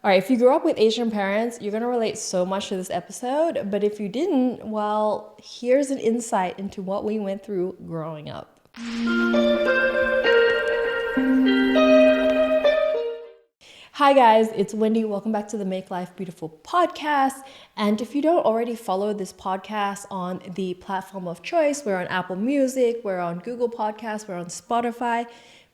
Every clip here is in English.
All right, if you grew up with Asian parents, you're going to relate so much to this episode. But if you didn't, well, here's an insight into what we went through growing up. Hi guys, it's Wendy. Welcome back to the Make Life Beautiful podcast. And if you don't already follow this podcast on the platform of choice, we're on Apple Music, we're on Google Podcasts, we're on Spotify.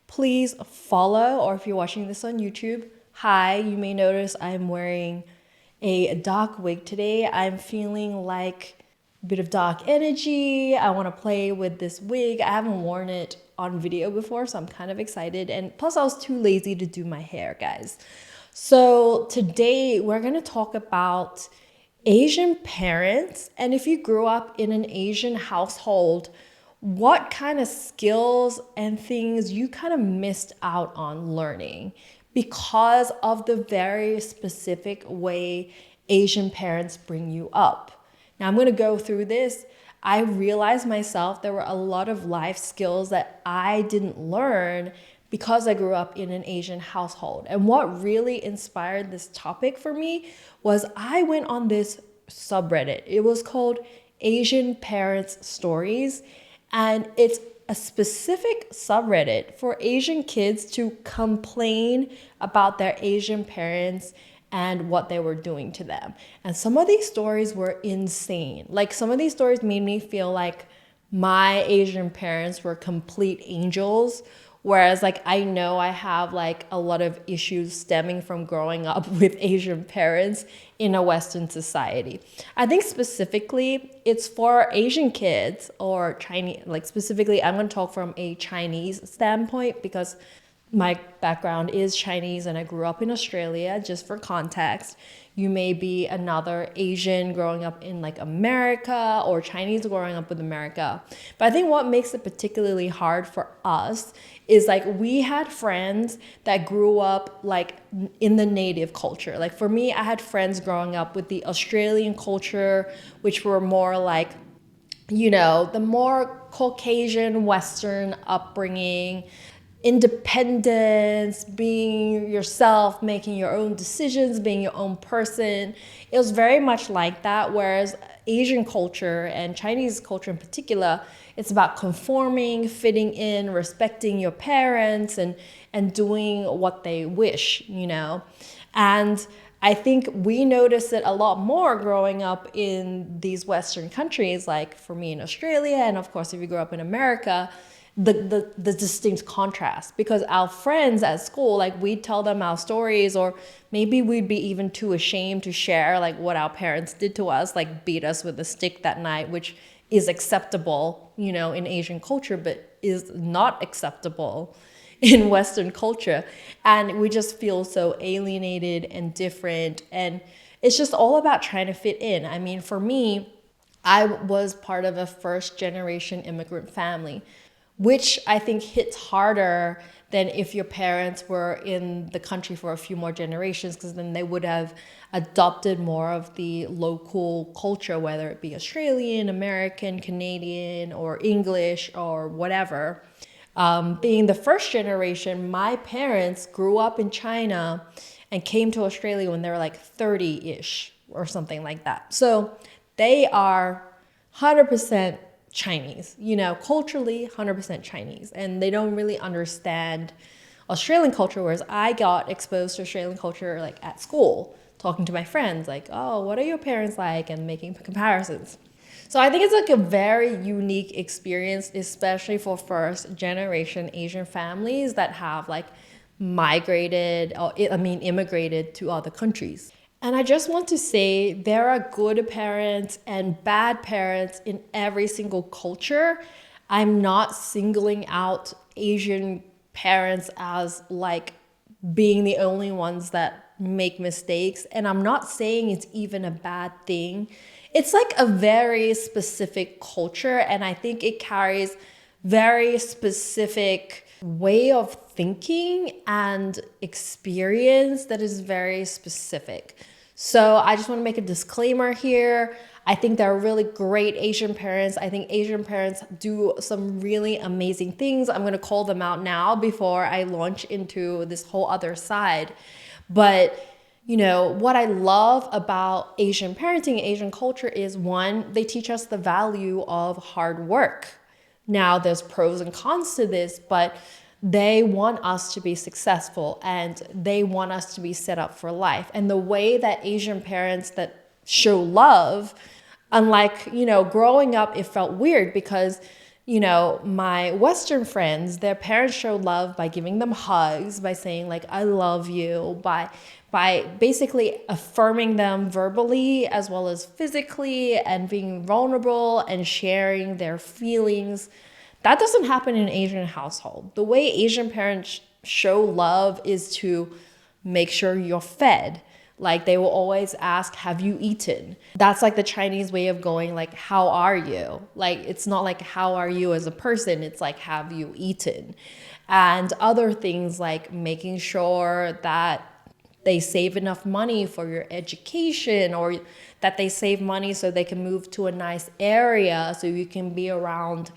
Please follow, or if you're watching this on YouTube, hi, you may notice I'm wearing a dark wig today. I'm feeling like a bit of dark energy. I want to play with this wig. I haven't worn it on video before, so I'm kind of excited. And plus I was too lazy to do my hair, guys. So today we're going to talk about Asian parents. And if you grew up in an Asian household, what kind of skills and things you kind of missed out on learning because of the very specific way Asian parents bring you up. Now I'm going to go through this. I realized myself there were a lot of life skills that I didn't learn because I grew up in an Asian household. And what really inspired this topic for me was I went on this subreddit. It was called Asian Parents Stories. And it's a specific subreddit for Asian kids to complain about their Asian parents and what they were doing to them. And some of these stories were insane. Like some of these stories made me feel like my Asian parents were complete angels. Whereas like I know I have like a lot of issues stemming from growing up with Asian parents in a Western society. I think specifically it's for Asian kids or Chinese, like specifically I'm going to talk from a Chinese standpoint because my background is Chinese and I grew up in Australia. Just for context, you may be another Asian growing up in like America or Chinese growing up with America. But I think what makes it particularly hard for us is like we had friends that grew up like in the native culture. Like for me, I had friends growing up with the Australian culture, which were more like, you know, the more Caucasian Western upbringing, independence, being yourself, making your own decisions, being your own person. It was very much like that. Whereas Asian culture and Chinese culture in particular, it's about conforming, fitting in, respecting your parents and doing what they wish, you know. And I think we noticed it a lot more growing up in these Western countries, like for me in Australia, and of course if you grew up in America, the distinct contrast, because our friends at school, like we'd tell them our stories, or maybe we'd be even too ashamed to share like what our parents did to us, like beat us with a stick that night, which is acceptable, you know, in Asian culture, but is not acceptable in Western culture. And we just feel so alienated and different. And it's just all about trying to fit in. I mean, for me, I was part of a first generation immigrant family, which I think hits harder than if your parents were in the country for a few more generations, because then they would have adopted more of the local culture, whether it be Australian, American, Canadian, or English, or whatever. Being the first generation, my parents grew up in China and came to Australia when they were like 30-ish or something like that. So they are 100% Chinese, you know, culturally 100% Chinese, and they don't really understand Australian culture, whereas I got exposed to Australian culture like at school, talking to my friends like, oh, what are your parents like, and making comparisons. So I think it's like a very unique experience, especially for first generation Asian families that have like immigrated to other countries. And I just want to say there are good parents and bad parents in every single culture. I'm not singling out Asian parents as like being the only ones that make mistakes. And I'm not saying it's even a bad thing. It's like a very specific culture, and I think it carries very specific way of thinking and experience that is very specific. So I just want to make a disclaimer here. I think there are really great Asian parents. I think Asian parents do some really amazing things. I'm going to call them out now before I launch into this whole other side. But What I love about Asian parenting, Asian culture is one, they teach us the value of hard work. Now, there's pros and cons to this, but they want us to be successful and they want us to be set up for life. And the way that Asian parents that show love, unlike, growing up, it felt weird because my Western friends, their parents show love by giving them hugs, by saying like, I love you, by basically affirming them verbally as well as physically and being vulnerable and sharing their feelings. That doesn't happen in an Asian household. The way Asian parents show love is to make sure you're fed. Like they will always ask, have you eaten? That's like the Chinese way of going like, how are you? Like, it's not like, how are you as a person? It's like, have you eaten? And other things like making sure that they save enough money for your education, or that they save money so they can move to a nice area so you can be around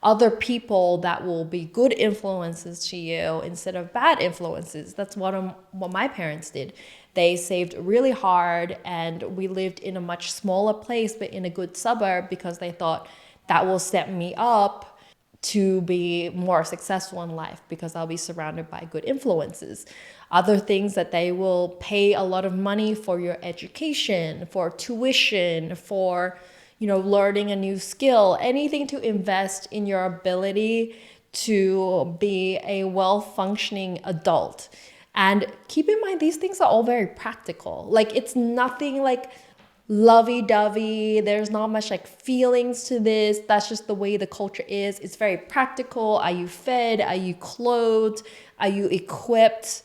other people that will be good influences to you instead of bad influences. That's what my parents did. They saved really hard, and we lived in a much smaller place, but in a good suburb, because they thought that will set me up to be more successful in life because I'll be surrounded by good influences. Other things that they will pay a lot of money for your education, for tuition, for learning a new skill, anything to invest in your ability to be a well-functioning adult. And keep in mind, these things are all very practical. Like, it's nothing like lovey-dovey. There's not much like feelings to this. That's just the way the culture is. It's very practical. Are you fed? Are you clothed? Are you equipped?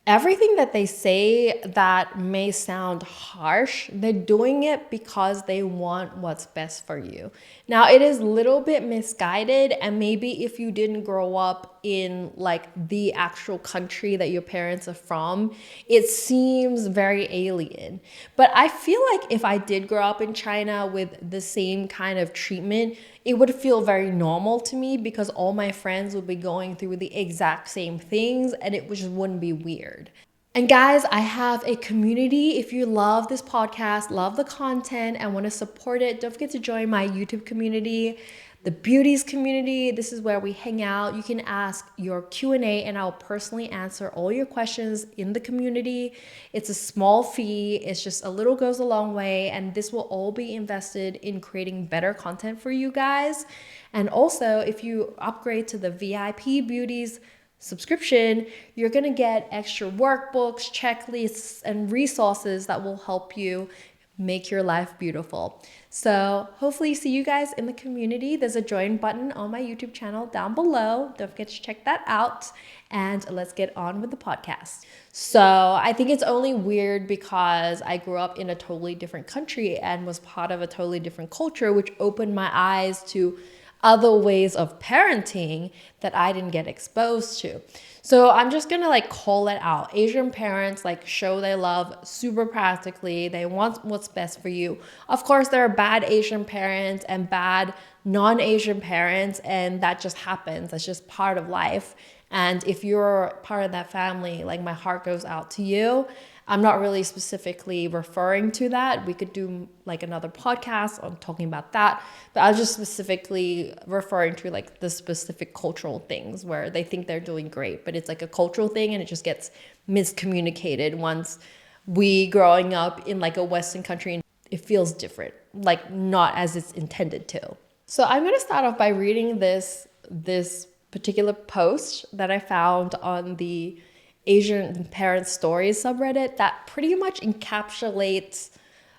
Everything that they say that may sound harsh, they're doing it because they want what's best for you. Now, it is a little bit misguided, and maybe if you didn't grow up in like the actual country that your parents are from, it seems very alien. But I feel like if I did grow up in China with the same kind of treatment, it would feel very normal to me because all my friends would be going through the exact same things and it just wouldn't be weird. And guys, I have a community. If you love this podcast, love the content, and want to support it, don't forget to join my YouTube community, the Beauties community. This is where we hang out. You can ask your Q&A and I'll personally answer all your questions in the community. It's a small fee. It's just a little goes a long way. And this will all be invested in creating better content for you guys. And also, if you upgrade to the VIP Beauties subscription, you're going to get extra workbooks, checklists, and resources that will help you make your life beautiful. So hopefully see you guys in the community. There's a join button on my YouTube channel down below. Don't forget to check that out. And let's get on with the podcast. So I think it's only weird because I grew up in a totally different country and was part of a totally different culture, which opened my eyes to other ways of parenting that I didn't get exposed to. So I'm just gonna like call it out. Asian parents like show their love super practically. They want what's best for you. Of course, there are bad Asian parents and bad non-Asian parents, and that just happens. That's just part of life. And if you're part of that family, like my heart goes out to you. I'm not really specifically referring to that. We could do like another podcast on talking about that. But I was just specifically referring to like the specific cultural things where they think they're doing great, but it's like a cultural thing and it just gets miscommunicated once we growing up in like a Western country, it feels different, like not as it's intended to. So I'm going to start off by reading this particular post that I found on the Asian Parents Stories subreddit that pretty much encapsulates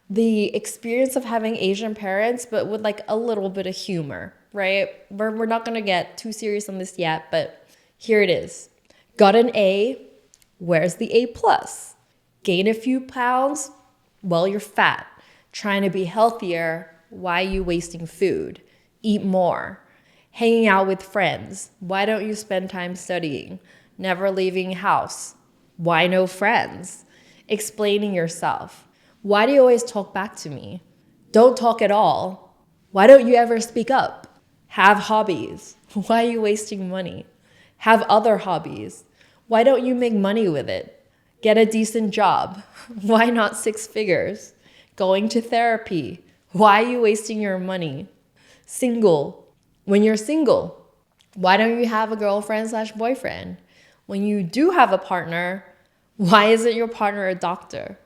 the experience of having Asian parents, but with like a little bit of humor, right? We're not going to get too serious on this yet, but here it is. Got an A, where's the A plus? Gain a few pounds? Well, you're fat. Trying to be healthier? Why are you wasting food? Eat more. Hanging out with friends? Why don't you spend time studying? Never leaving house? Why no friends? Explaining yourself? Why do you always talk back to me? Don't talk at all. Why don't you ever speak up? Have hobbies? Why are you wasting money? Have other hobbies? Why don't you make money with it? Get a decent job. Why not 6 figures? Going to therapy. Why are you wasting your money? Single. When you're single, why don't you have a girlfriend/boyfriend? When you do have a partner, why isn't your partner a doctor?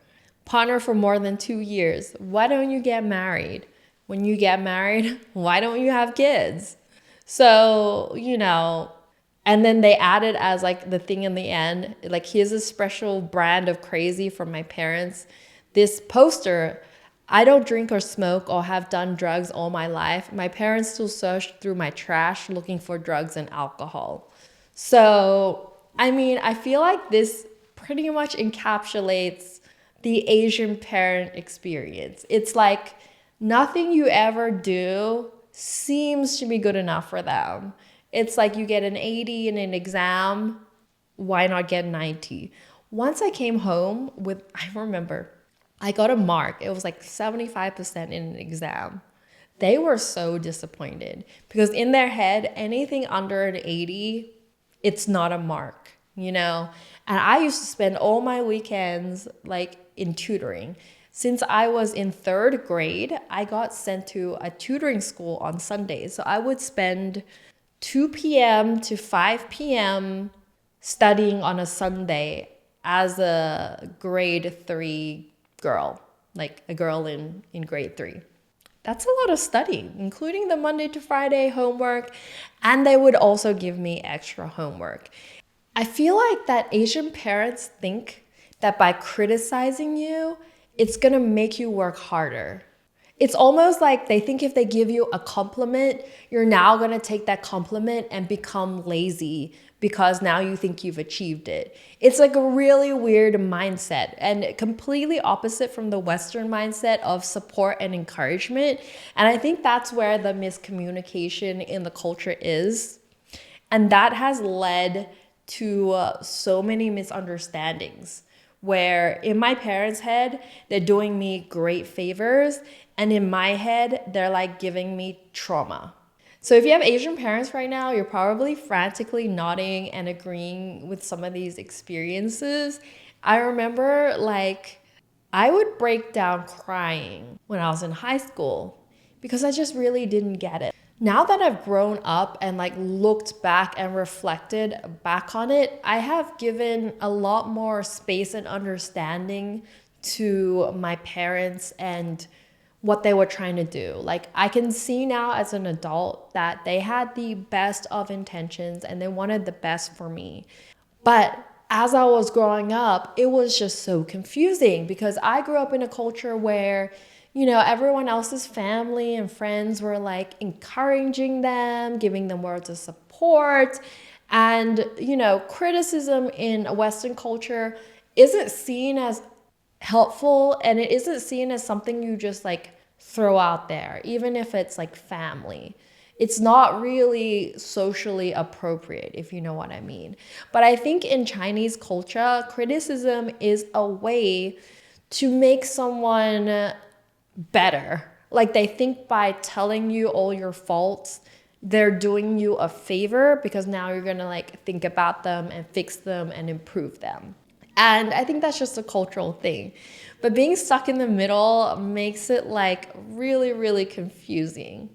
Partner for more than 2 years. Why don't you get married? When you get married, why don't you have kids? So, and then they added as like the thing in the end, like here's a special brand of crazy from my parents. This poster, I don't drink or smoke or have done drugs all my life. My parents still search through my trash looking for drugs and alcohol. So, I feel like this pretty much encapsulates the Asian parent experience. It's like nothing you ever do seems to be good enough for them. It's like you get an 80 in an exam, why not get 90? Once I came home I remember, I got a mark. It was like 75% in an exam. They were so disappointed because in their head, anything under an 80, it's not a mark, And I used to spend all my weekends like in tutoring. Since I was in 3rd grade, I got sent to a tutoring school on Sundays. So I would spend 2 p.m. to 5 p.m. studying on a Sunday as a grade 3 girl, like a girl in grade 3. That's a lot of studying, including the Monday to Friday homework. And they would also give me extra homework. I feel like that Asian parents think that by criticizing you, it's gonna make you work harder. It's almost like they think if they give you a compliment, you're now gonna take that compliment and become lazy because now you think you've achieved it. It's like a really weird mindset and completely opposite from the Western mindset of support and encouragement. And I think that's where the miscommunication in the culture is. And that has led to so many misunderstandings where in my parents' head, they're doing me great favors. And in my head, they're like giving me trauma. So if you have Asian parents right now, you're probably frantically nodding and agreeing with some of these experiences. I remember I would break down crying when I was in high school because I just really didn't get it. Now that I've grown up and looked back and reflected back on it, I have given a lot more space and understanding to my parents and what they were trying to do. I can see now as an adult that they had the best of intentions and they wanted the best for me. But as I was growing up, it was just so confusing because I grew up in a culture where everyone else's family and friends were encouraging them, giving them words of support. And, criticism in a Western culture isn't seen as helpful and it isn't seen as something you just throw out there, even if it's family. It's not really socially appropriate, if you know what I mean. But I think in Chinese culture, criticism is a way to make someone better. They think by telling you all your faults, they're doing you a favor because now you're gonna think about them and fix them and improve them. And I think that's just a cultural thing. But being stuck in the middle makes it really, really confusing.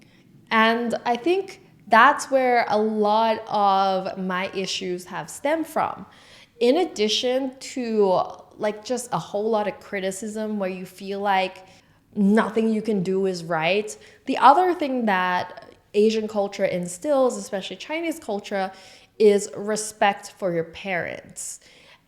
And I think that's where a lot of my issues have stemmed from. In addition to just a whole lot of criticism where you feel like nothing you can do is right. The other thing that Asian culture instills, especially Chinese culture, is respect for your parents.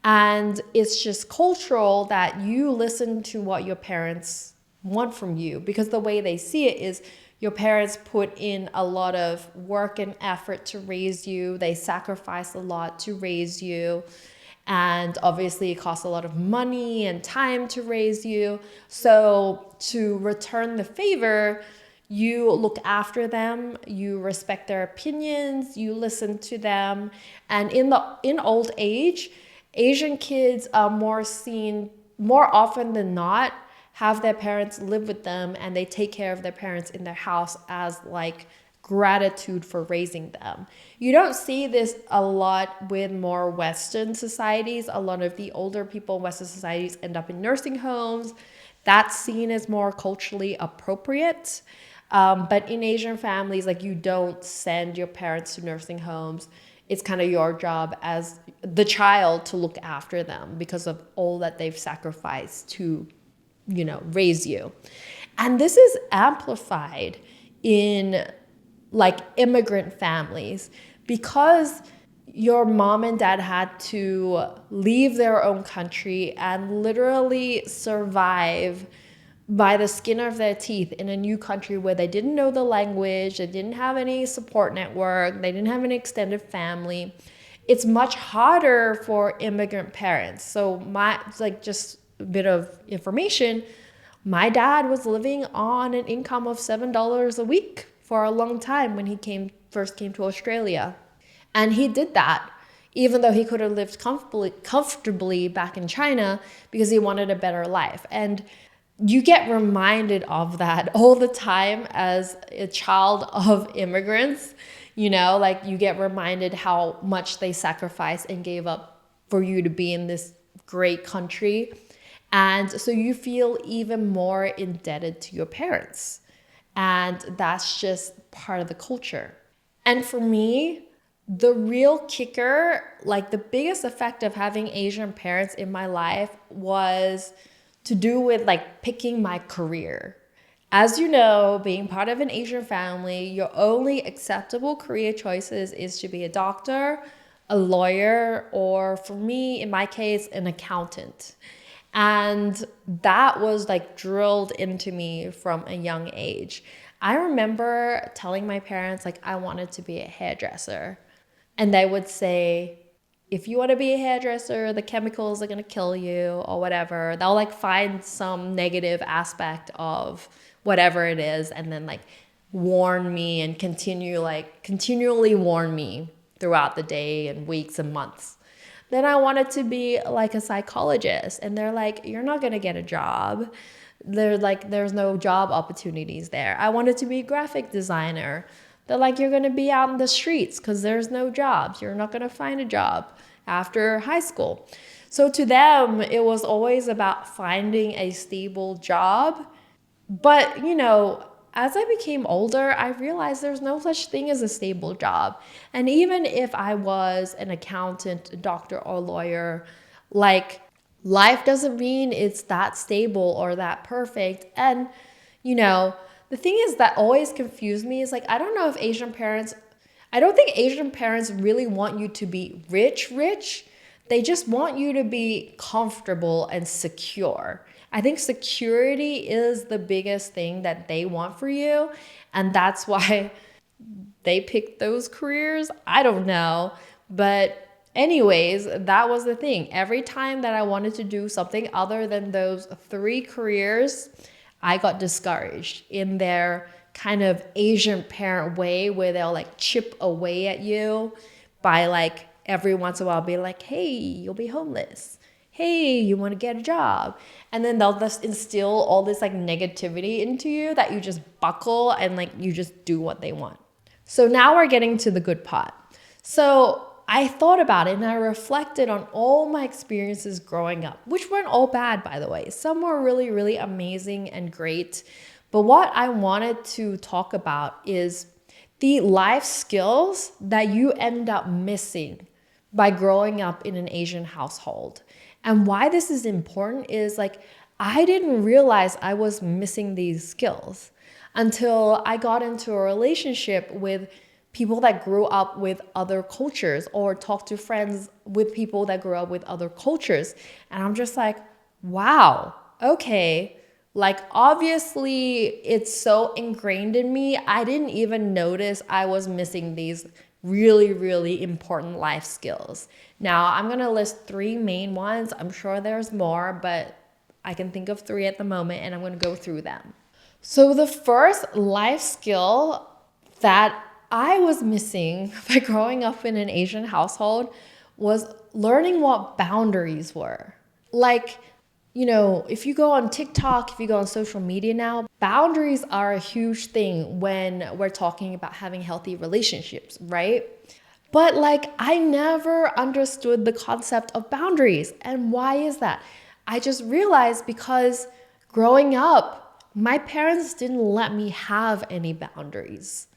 And it's just cultural that you listen to what your parents want from you because the way they see it is your parents put in a lot of work and effort to raise you. They sacrifice a lot to raise you. And obviously it costs a lot of money and time to raise you. So to return the favor, you look after them, you respect their opinions, you listen to them. And in old age, Asian kids are more often than not, have their parents live with them and they take care of their parents in their house as gratitude for raising them. You don't see this a lot with more Western societies. A lot of the older people in Western societies end up in nursing homes. That's seen as more culturally appropriate. But in Asian families, like, you don't send your parents to nursing homes. It's kind of your job as the child to look after them because of all that they've sacrificed to, raise you. And this is amplified in like immigrant families because your mom and dad had to leave their own country and literally survive by the skin of their teeth in a new country where they didn't know the language, they didn't have any support network, they didn't have any extended family. It's much harder for immigrant parents. So just a bit of information, my dad was living on an income of $7 a week for a long time when he first came to Australia. And he did that even though he could have lived comfortably back in China because he wanted a better life. And you get reminded of that all the time as a child of immigrants. You get reminded how much they sacrificed and gave up for you to be in this great country. And so you feel even more indebted to your parents. And that's just part of the culture. And for me, the real kicker, like the biggest effect of having Asian parents in my life was to do with like picking my career. As you know, being part of an Asian family, your only acceptable career choices is to be a doctor, a lawyer, or for me, in my case, an accountant. And that was like drilled into me from a young age. I remember telling my parents like I wanted to be a hairdresser. And they would say, if you want to be a hairdresser, the chemicals are going to kill you or whatever. They'll like find some negative aspect of whatever it is and then like warn me and continually warn me throughout the day and weeks and months. Then I wanted to be like a psychologist, and they're like, you're not going to get a job. They're like, there's no job opportunities there. I wanted to be a graphic designer. They're like, you're going to be out in the streets because there's no jobs. You're not going to find a job after high school. So to them, it was always about finding a stable job. But, as I became older, I realized there's no such thing as a stable job. And even if I was an accountant, a doctor, or lawyer, like, life doesn't mean it's that stable or that perfect. And, the thing is that always confused me is like, I don't think Asian parents really want you to be rich. They just want you to be comfortable and secure. I think security is the biggest thing that they want for you. And that's why they picked those careers. I don't know. But anyways, that was the thing. Every time that I wanted to do something other than those 3 careers, I got discouraged in their kind of Asian parent way where they'll like chip away at you by like every once in a while be like, hey, you'll be homeless. Hey, you want to get a job? And then they'll just instill all this like negativity into you that you just buckle and like you just do what they want. So now we're getting to the good part. So I thought about it and I reflected on all my experiences growing up, which weren't all bad, by the way. Some were really, really amazing and great. But what I wanted to talk about is the life skills that you end up missing by growing up in an Asian household. And why this is important is like, I didn't realize I was missing these skills until I got into a relationship with people that grew up with other cultures or talked to friends with people that grew up with other cultures. And I'm just like, wow, okay. Like, obviously it's so ingrained in me. I didn't even notice I was missing these really, really important life skills. Now, I'm going to list 3 main ones. I'm sure there's more, but I can think of 3 at the moment, and I'm going to go through them. So the first life skill that I was missing by growing up in an Asian household was learning what boundaries were. Like, if you go on TikTok, if you go on social media now, boundaries are a huge thing when we're talking about having healthy relationships, right? But like, I never understood the concept of boundaries. And why is that? I just realized because growing up, my parents didn't let me have any boundaries.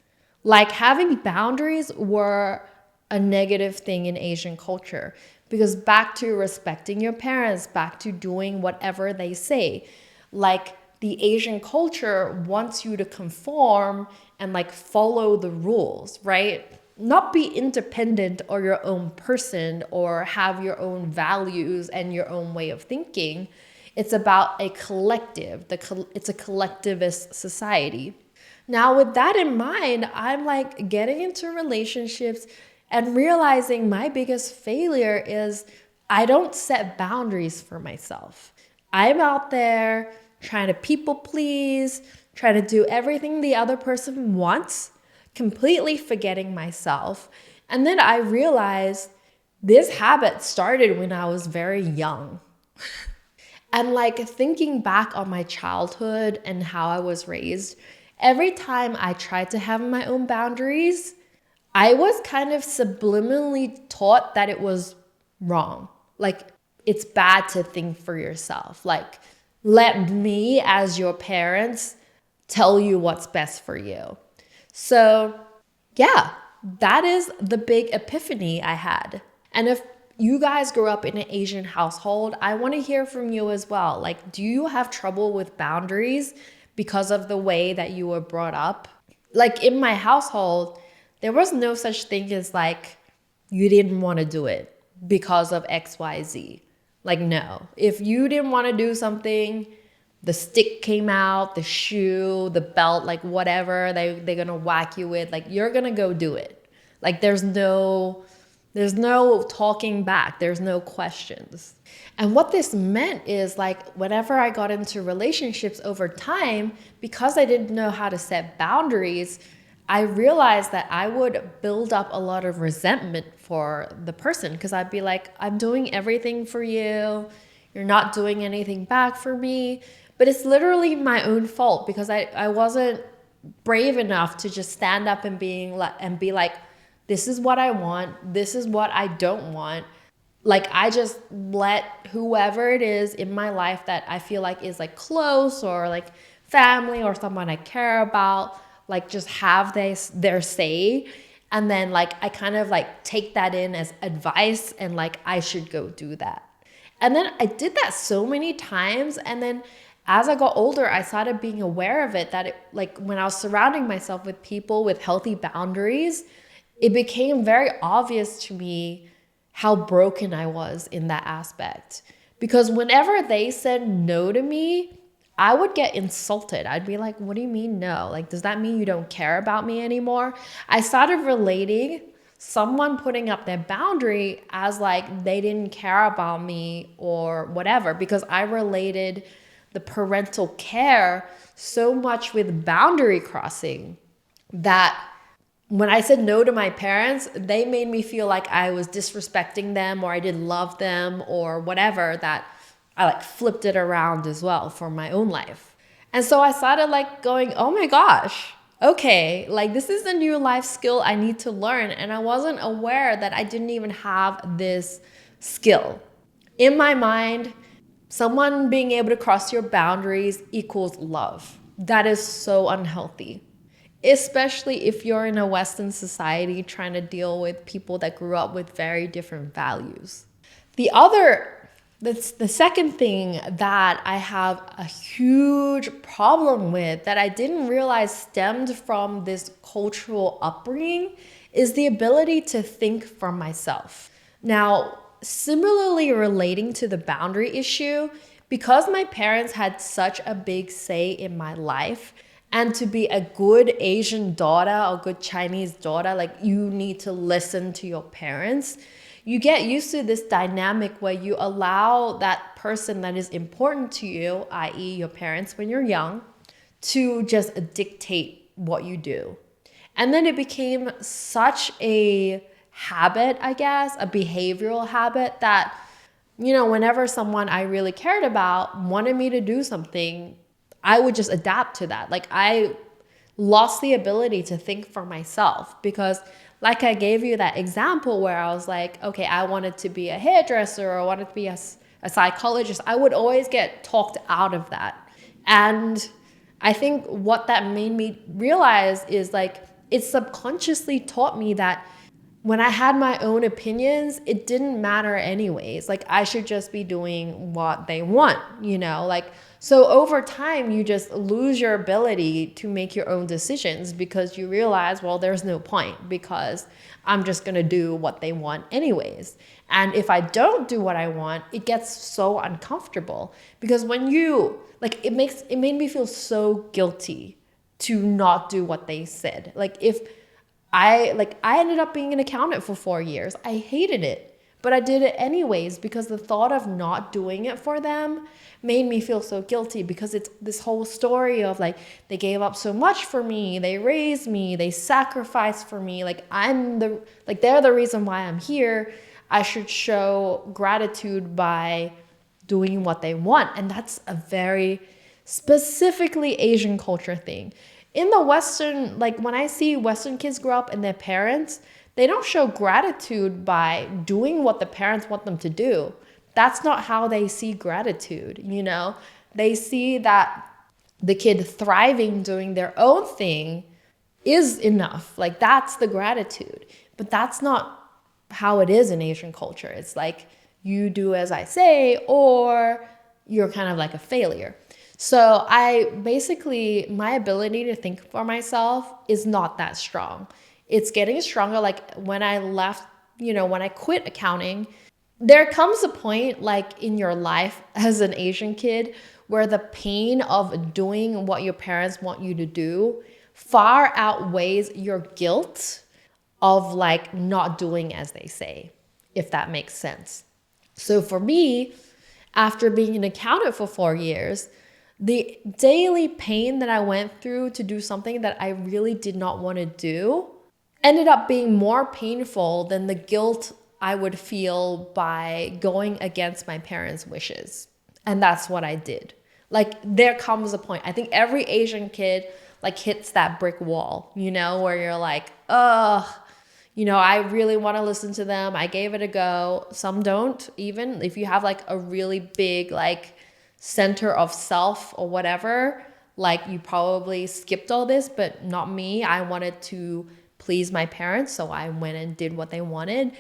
Like, having boundaries were a negative thing in Asian culture, because back to respecting your parents, back to doing whatever they say. Like, the Asian culture wants you to conform and like follow the rules, right? Not be independent or your own person or have your own values and your own way of thinking. It's about a collective. It's a collectivist society. Now, with that in mind, I'm like getting into relationships and realizing my biggest failure is I don't set boundaries for myself. I'm out there trying to people please, trying to do everything the other person wants, completely forgetting myself. And then I realized this habit started when I was very young. And like, thinking back on my childhood and how I was raised, every time I tried to have my own boundaries, I was kind of subliminally taught that it was wrong. Like, it's bad to think for yourself. Like, let me as your parents tell you what's best for you. So yeah, that is the big epiphany I had. And if you guys grew up in an Asian household, I want to hear from you as well. Like, do you have trouble with boundaries because of the way that you were brought up? Like, in my household, there was no such thing as like, you didn't want to do it because of XYZ. Like, no. If you didn't want to do something, the stick came out, the shoe, the belt, like whatever they're gonna whack you with, like, you're gonna go do it. Like, there's no talking back. There's no questions. And what this meant is like, whenever I got into relationships over time, because I didn't know how to set boundaries, I realized that I would build up a lot of resentment for the person, because I'd be like, I'm doing everything for you. You're not doing anything back for me. But it's literally my own fault, because I wasn't brave enough to just stand up and be like, this is what I want. This is what I don't want. Like, I just let whoever it is in my life that I feel like is like close or like family or someone I care about, like, just have their say. And then like, I kind of like take that in as advice and like, I should go do that. And then I did that so many times. And then as I got older, I started being aware of it, that it, like, when I was surrounding myself with people with healthy boundaries, it became very obvious to me how broken I was in that aspect. Because whenever they said no to me, I would get insulted. I'd be like, what do you mean no? Like, does that mean you don't care about me anymore? I started relating someone putting up their boundary as like they didn't care about me or whatever, because I related the parental care so much with boundary crossing that when I said no to my parents, they made me feel like I was disrespecting them or I didn't love them or whatever, that I like flipped it around as well for my own life. And so I started like going, oh my gosh, okay, like, this is a new life skill I need to learn. And I wasn't aware that I didn't even have this skill. In my mind, someone being able to cross your boundaries equals love. That is so unhealthy, especially if you're in a Western society trying to deal with people that grew up with very different values. The second thing that I have a huge problem with that I didn't realize stemmed from this cultural upbringing is the ability to think for myself. Now, similarly relating to the boundary issue, because my parents had such a big say in my life, and to be a good Asian daughter or good Chinese daughter, like, you need to listen to your parents. You get used to this dynamic where you allow that person that is important to you, i.e. your parents when you're young, to just dictate what you do. And then it became such a habit, I guess, a behavioral habit, that whenever someone I really cared about wanted me to do something, I would just adapt to that. Like I lost the ability to think for myself because like I gave you that example where I was like, okay, I wanted to be a hairdresser or I wanted to be a psychologist. I would always get talked out of that. And I think what that made me realize is like, it subconsciously taught me that when I had my own opinions, it didn't matter anyways. Like I should just be doing what they want, like, so over time you just lose your ability to make your own decisions because you realize, well, there's no point because I'm just going to do what they want anyways. And if I don't do what I want, it gets so uncomfortable because when you like, it made me feel so guilty to not do what they said. Like if I ended up being an accountant for 4 years. I hated it, but I did it anyways because the thought of not doing it for them made me feel so guilty because it's this whole story of like, they gave up so much for me. They raised me, they sacrificed for me. Like they're the reason why I'm here. I should show gratitude by doing what they want. And that's a very specifically Asian culture thing. In the Western, like when I see Western kids grow up and their parents, they don't show gratitude by doing what the parents want them to do. That's not how they see gratitude, They see that the kid thriving, doing their own thing is enough. Like that's the gratitude. But that's not how it is in Asian culture. It's like you do as I say or you're kind of like a failure. So my ability to think for myself is not that strong. It's getting stronger. Like when I left, when I quit accounting, there comes a point like in your life as an Asian kid where the pain of doing what your parents want you to do far outweighs your guilt of like not doing as they say, if that makes sense. So for me, after being an accountant for 4 years, the daily pain that I went through to do something that I really did not want to do ended up being more painful than the guilt I would feel by going against my parents' wishes. And that's what I did. Like there comes a point, I think every Asian kid like hits that brick wall, where you're like, I really want to listen to them. I gave it a go. Some don't even. If you have like a really big like center of self or whatever, like you probably skipped all this, but not me. I wanted to please my parents, so I went and did what they wanted.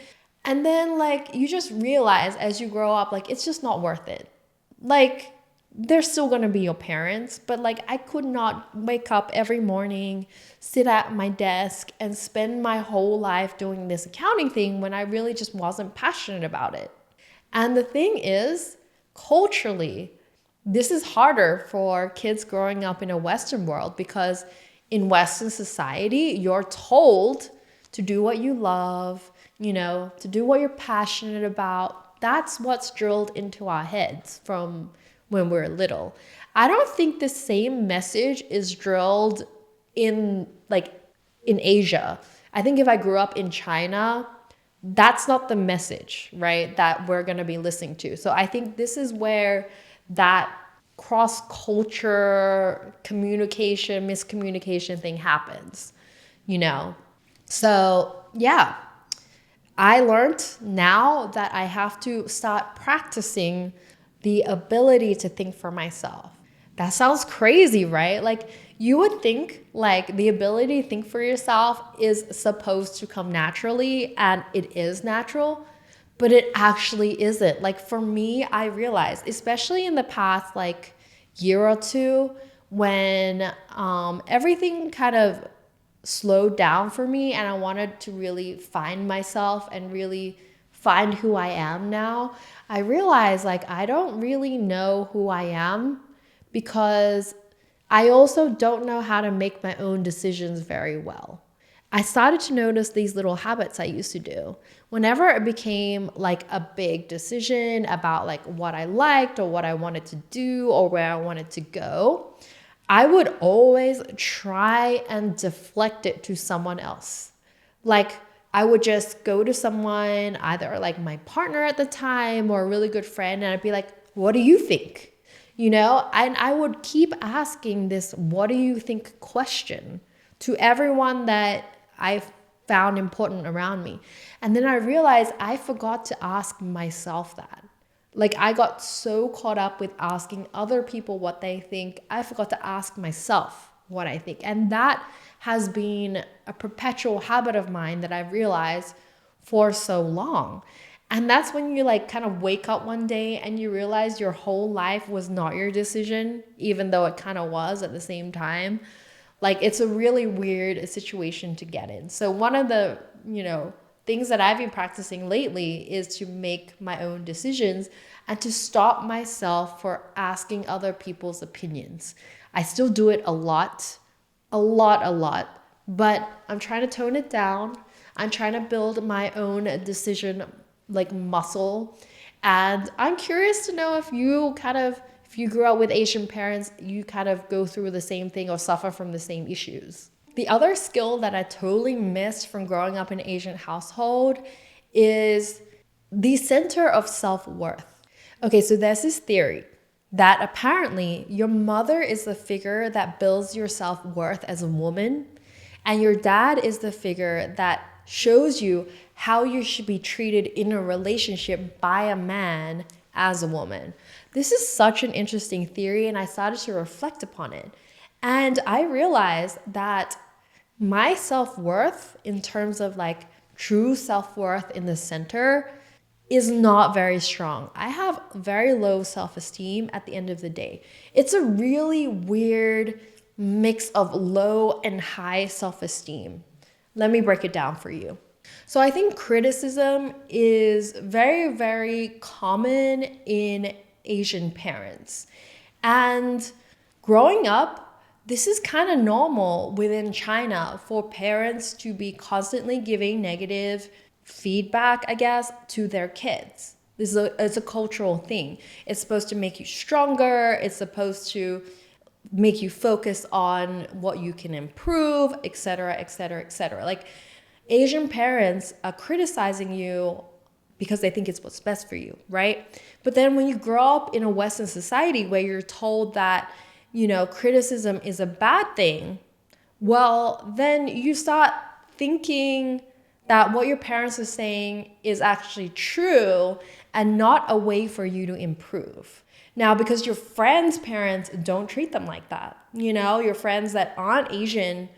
And then like you just realize as you grow up, like it's just not worth it. Like they're still gonna be your parents, but like I could not wake up every morning, sit at my desk and spend my whole life doing this accounting thing when I really just wasn't passionate about it. And the thing is, culturally, this is harder for kids growing up in a Western world because in Western society, you're told to do what you love, to do what you're passionate about. That's what's drilled into our heads from when we're little. I don't think the same message is drilled in Asia. I think if I grew up in China, that's not the message, right, that we're going to be listening to. So I think this is where that cross-culture miscommunication thing happens, So yeah, I learned now that I have to start practicing the ability to think for myself. That sounds crazy, right? Like you would think like the ability to think for yourself is supposed to come naturally, and it is natural. But it actually isn't. Like for me, I realized, especially in the past like year or two, when everything kind of slowed down for me and I wanted to really find myself and really find who I am now, I realized like I don't really know who I am because I also don't know how to make my own decisions very well. I started to notice these little habits I used to do. Whenever it became like a big decision about like what I liked or what I wanted to do or where I wanted to go, I would always try and deflect it to someone else. Like I would just go to someone, either like my partner at the time or a really good friend, and I'd be like, what do you think? And I would keep asking this, what do you think question to everyone that I found important around me. And then I realized I forgot to ask myself that. Like I got so caught up with asking other people what they think, I forgot to ask myself what I think. And that has been a perpetual habit of mine that I've realized for so long. And that's when you like kind of wake up one day and you realize your whole life was not your decision, even though it kind of was at the same time. Like it's a really weird situation to get in. So one of the, things that I've been practicing lately is to make my own decisions and to stop myself for asking other people's opinions. I still do it a lot, but I'm trying to tone it down. I'm trying to build my own decision like muscle. And I'm curious to know if you grew up with Asian parents, you kind of go through the same thing or suffer from the same issues. The other skill that I totally missed from growing up in an Asian household is the center of self-worth. Okay, so there's this theory that apparently your mother is the figure that builds your self-worth as a woman, and your dad is the figure that shows you how you should be treated in a relationship by a man as a woman. This is such an interesting theory, and I started to reflect upon it. And I realized that my self-worth in terms of like true self-worth in the center is not very strong. I have very low self-esteem at the end of the day. It's a really weird mix of low and high self-esteem. Let me break it down for you. So I think criticism is very, very common in Asian parents. And growing up, this is kind of normal within China for parents to be constantly giving negative feedback, I guess, to their kids. It's a cultural thing. It's supposed to make you stronger. It's supposed to make you focus on what you can improve, etc., etc., etc. Like Asian parents are criticizing you because they think it's what's best for you, right? But then when you grow up in a Western society where you're told that, criticism is a bad thing, well, then you start thinking that what your parents are saying is actually true and not a way for you to improve. Now, because your friends' parents don't treat them like that, your friends that aren't Asian,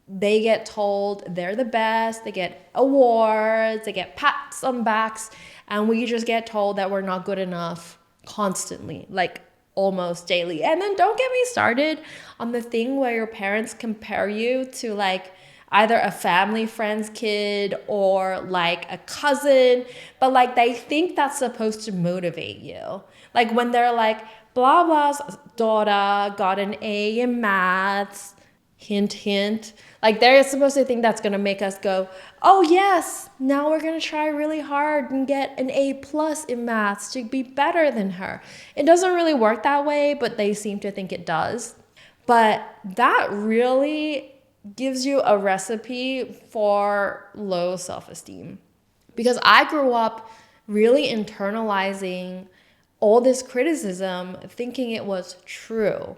they get told they're the best, they get awards, they get pats on backs, and we just get told that we're not good enough constantly, like almost daily. And then don't get me started on the thing where your parents compare you to like either a family friend's kid or like a cousin, but like they think that's supposed to motivate you. Like when they're like, blah blah's daughter got an A in maths, hint, hint. Like they're supposed to think that's gonna make us go, oh yes, now we're gonna try really hard and get an A+ in maths to be better than her. It doesn't really work that way, but they seem to think it does. But that really gives you a recipe for low self-esteem. Because I grew up really internalizing all this criticism, thinking it was true.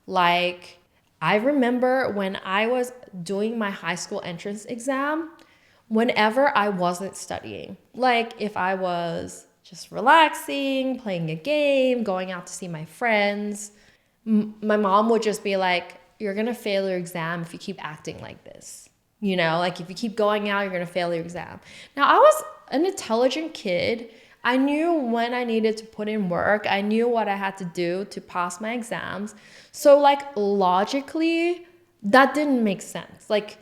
Like, I remember when I was doing my high school entrance exam, whenever I wasn't studying, like if I was just relaxing, playing a game, going out to see my friends, my mom would just be like, you're going to fail your exam if you keep acting like this. Like if you keep going out, you're going to fail your exam. Now, I was an intelligent kid. I knew when I needed to put in work. I knew what I had to do to pass my exams. So like logically, that didn't make sense. Like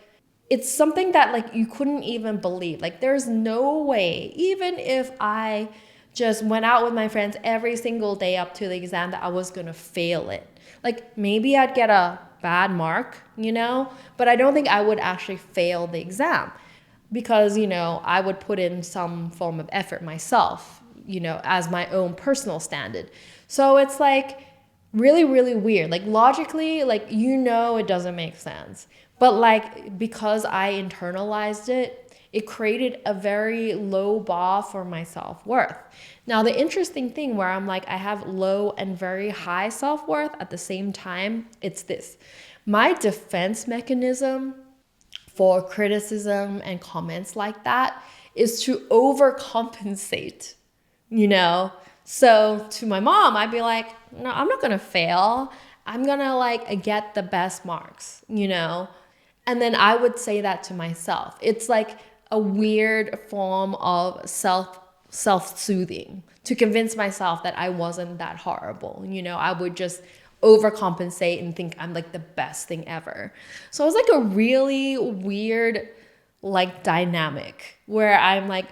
it's something that like you couldn't even believe. Like there's no way, even if I just went out with my friends every single day up to the exam, that I was going to fail it. Like maybe I'd get a bad mark, but I don't think I would actually fail the exam because, I would put in some form of effort myself, as my own personal standard. So it's like really, really weird. Like logically, like, it doesn't make sense. But like, because I internalized it, it created a very low bar for my self-worth. Now, the interesting thing where I'm like, I have low and very high self-worth at the same time, it's this. My defense mechanism for criticism and comments like that is to overcompensate, you know? So to my mom, I'd be like, no, I'm not gonna fail. I'm gonna like get the best marks, you know? And then I would say that to myself. It's like a weird form of self-soothing to convince myself that I wasn't that horrible. You know, I would just overcompensate and think I'm like the best thing ever. So it was like a really weird like dynamic where I'm like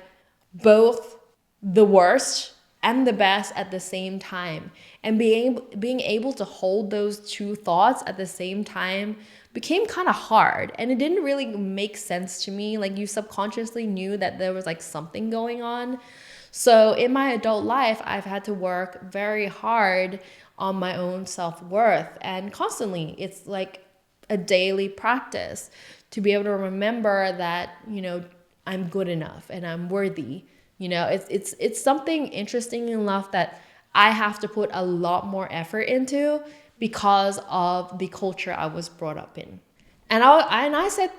both the worst and the best at the same time. And being able to hold those two thoughts at the same time became kind of hard. And it didn't really make sense to me. Like you subconsciously knew that there was like something going on. So in my adult life, I've had to work very hard on my own self-worth. And constantly, it's like a daily practice to be able to remember that, you know, I'm good enough and I'm worthy. You know, it's something interesting enough that I have to put a lot more effort into because of the culture I was brought up in. And I said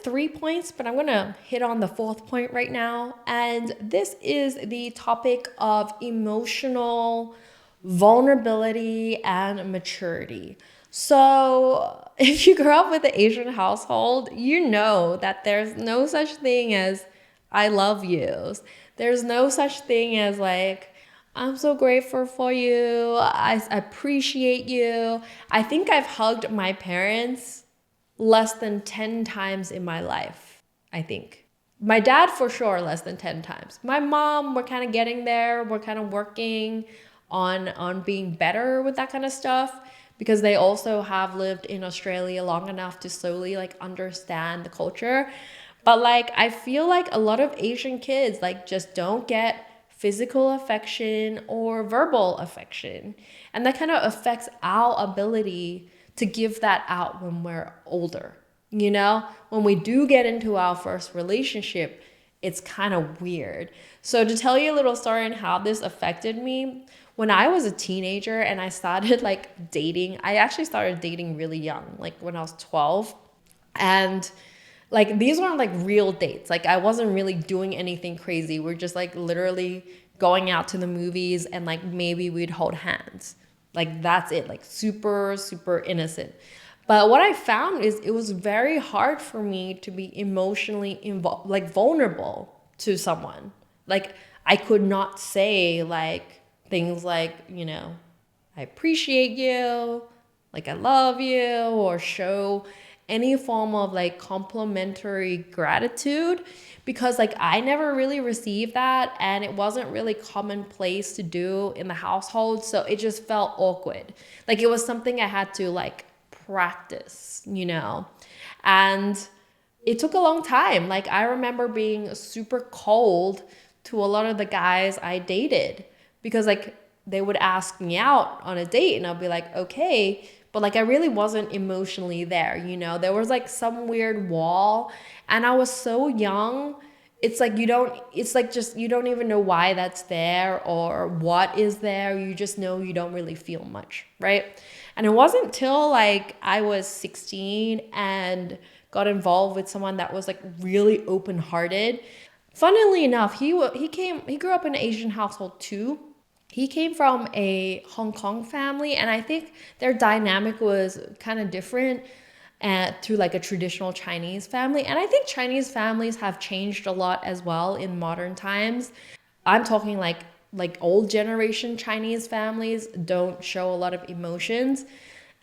3 points, but I'm gonna hit on the fourth point right now. And this is the topic of emotional vulnerability and maturity. So if you grew up with an Asian household, you know that there's no such thing as I love yous. There's no such thing as like, I'm so grateful for you. I appreciate you. I think I've hugged my parents less than 10 times in my life, I think. My dad for sure less than 10 times. My mom, we're kind of getting there. We're kind of working on being better with that kind of stuff because they also have lived in Australia long enough to slowly like understand the culture. But like, I feel like a lot of Asian kids like just don't get physical affection or verbal affection. And that kind of affects our ability to give that out when we're older. You know, when we do get into our first relationship, it's kind of weird. So to tell you a little story on how this affected me, when I was a teenager and I started like dating, I actually started dating really young, like when I was 12. And like these weren't like real dates. Like I wasn't really doing anything crazy. We're just like literally going out to the movies and like maybe we'd hold hands. Like that's it, like super, super innocent. But what I found is it was very hard for me to be emotionally involved, like vulnerable to someone. Like I could not say like things like, you know, I appreciate you, like I love you, or show any form of like complimentary gratitude because like I never really received that and it wasn't really commonplace to do in the household. So it just felt awkward. Like it was something I had to like practice, you know, and it took a long time. Like I remember being super cold to a lot of the guys I dated because like they would ask me out on a date and I'll be like, okay. But like I really wasn't emotionally there, you know. There was like some weird wall and I was so young. It's like you don't even know why that's there or what is there. You just know you don't really feel much, right? And it wasn't till like I was 16 and got involved with someone that was like really open-hearted. Funnily enough, he grew up in an Asian household too. He came from a Hong Kong family, and I think their dynamic was kind of different through like a traditional Chinese family. And I think Chinese families have changed a lot as well in modern times. I'm talking like old generation Chinese families don't show a lot of emotions.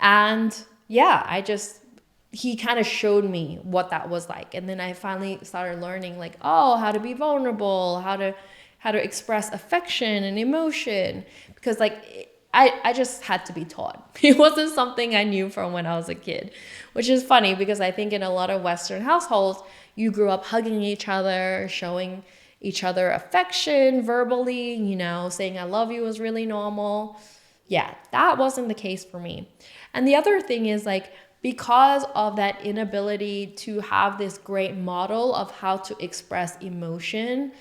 And yeah, he kind of showed me what that was like. And then I finally started learning like, oh, how to be vulnerable, how to express affection and emotion, because like I just had to be taught. It wasn't something I knew from when I was a kid, which is funny because I think in a lot of Western households, you grew up hugging each other, showing each other affection verbally, you know, saying I love you was really normal. Yeah, that wasn't the case for me. And the other thing is like because of that inability to have this great model of how to express emotion,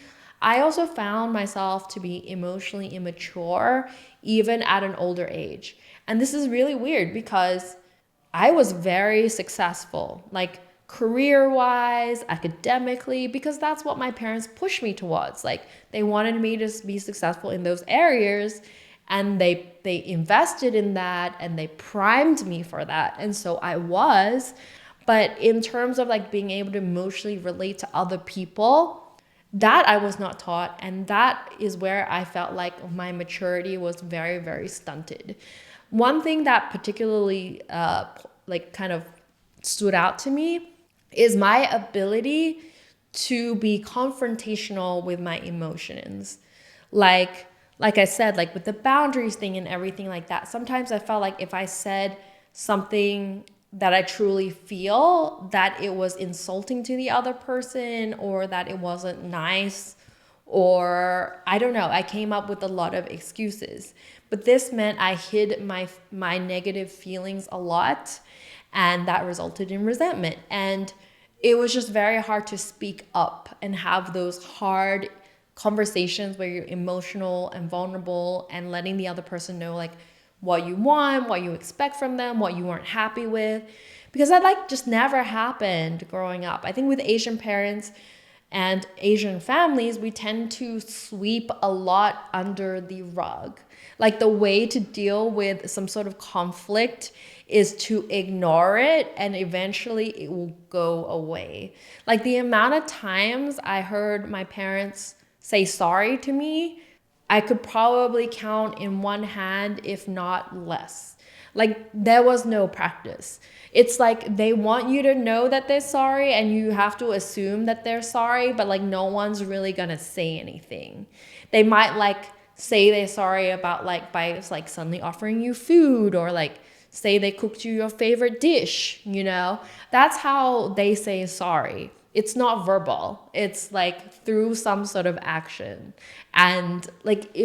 I also found myself to be emotionally immature even at an older age. And this is really weird because I was very successful, like career-wise, academically, because that's what my parents pushed me towards. Like they wanted me to be successful in those areas, and they invested in that and they primed me for that. And so I was. But in terms of like being able to emotionally relate to other people, that I was not taught, and that is where I felt like my maturity was very, very stunted. One thing that particularly like kind of stood out to me is my ability to be confrontational with my emotions. Like I said, like with the boundaries thing and everything like that, sometimes I felt like if I said something that I truly feel, that it was insulting to the other person, or that it wasn't nice, or I don't know, I came up with a lot of excuses. But this meant I hid my negative feelings a lot, and that resulted in resentment. And it was just very hard to speak up and have those hard conversations where you're emotional and vulnerable and letting the other person know like what you want, what you expect from them, what you weren't happy with, because that like just never happened growing up. I think with Asian parents and Asian families, we tend to sweep a lot under the rug. Like the way to deal with some sort of conflict is to ignore it, and eventually it will go away. Like the amount of times I heard my parents say sorry to me, I could probably count in one hand, if not less. Like there was no practice. It's like they want you to know that they're sorry and you have to assume that they're sorry, but like no one's really gonna say anything. They might like say they're sorry about like by like suddenly offering you food, or like say they cooked you your favorite dish, you know? That's how they say sorry. It's not verbal. It's like through some sort of action. And like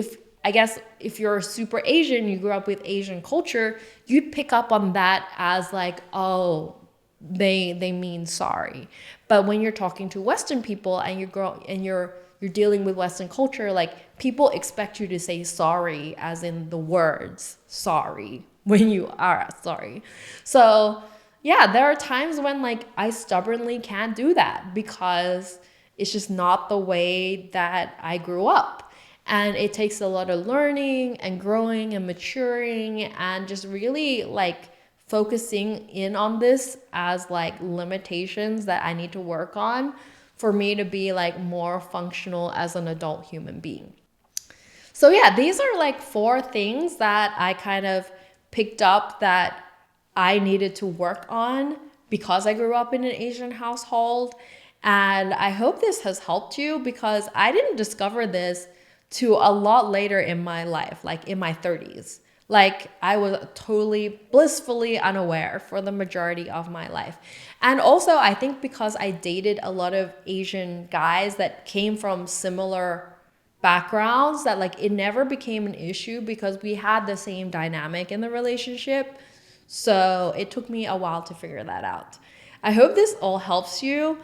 I guess if you're super Asian, you grew up with Asian culture, you'd pick up on that as like, oh, they mean sorry. But when you're talking to Western people and you're dealing with Western culture, like people expect you to say sorry as in the words sorry when you are sorry. So yeah, there are times when like I stubbornly can't do that because it's just not the way that I grew up. And it takes a lot of learning and growing and maturing and just really like focusing in on this as like limitations that I need to work on for me to be like more functional as an adult human being. So yeah, these are like 4 things that I kind of picked up that I needed to work on because I grew up in an Asian household. And I hope this has helped you, because I didn't discover this to a lot later in my life, like in my 30s. Like I was totally blissfully unaware for the majority of my life. And also I think because I dated a lot of Asian guys that came from similar backgrounds, that like it never became an issue because we had the same dynamic in the relationship. So it took me a while to figure that out. I hope this all helps you.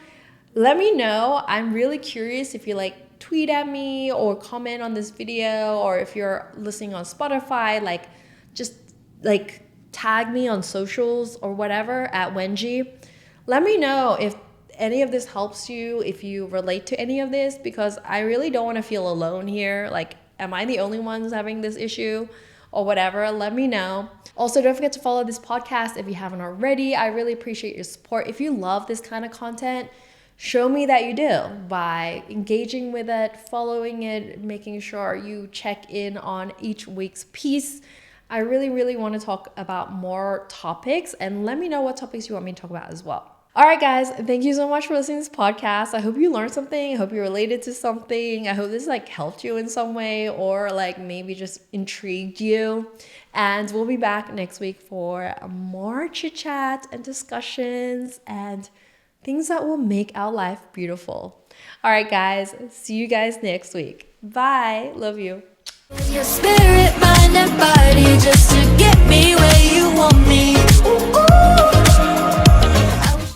Let me know. I'm really curious if you like tweet at me or comment on this video, or if you're listening on Spotify, like just like tag me on socials or whatever at Wengie. Let me know if any of this helps you, if you relate to any of this, because I really don't want to feel alone here. Like, am I the only ones having this issue or whatever? Let me know. Also, don't forget to follow this podcast if you haven't already. I really appreciate your support. If you love this kind of content, show me that you do by engaging with it, following it, making sure you check in on each week's piece. I really, really want to talk about more topics, and let me know what topics you want me to talk about as well. All right, guys, thank you so much for listening to this podcast. I hope you learned something. I hope you related to something. I hope this like helped you in some way, or like maybe just intrigued you. And we'll be back next week for more chit chat and discussions and things that will make our life beautiful. All right, guys, see you guys next week. Bye. Love you. Your spirit, mind, and body just to get me where you want me.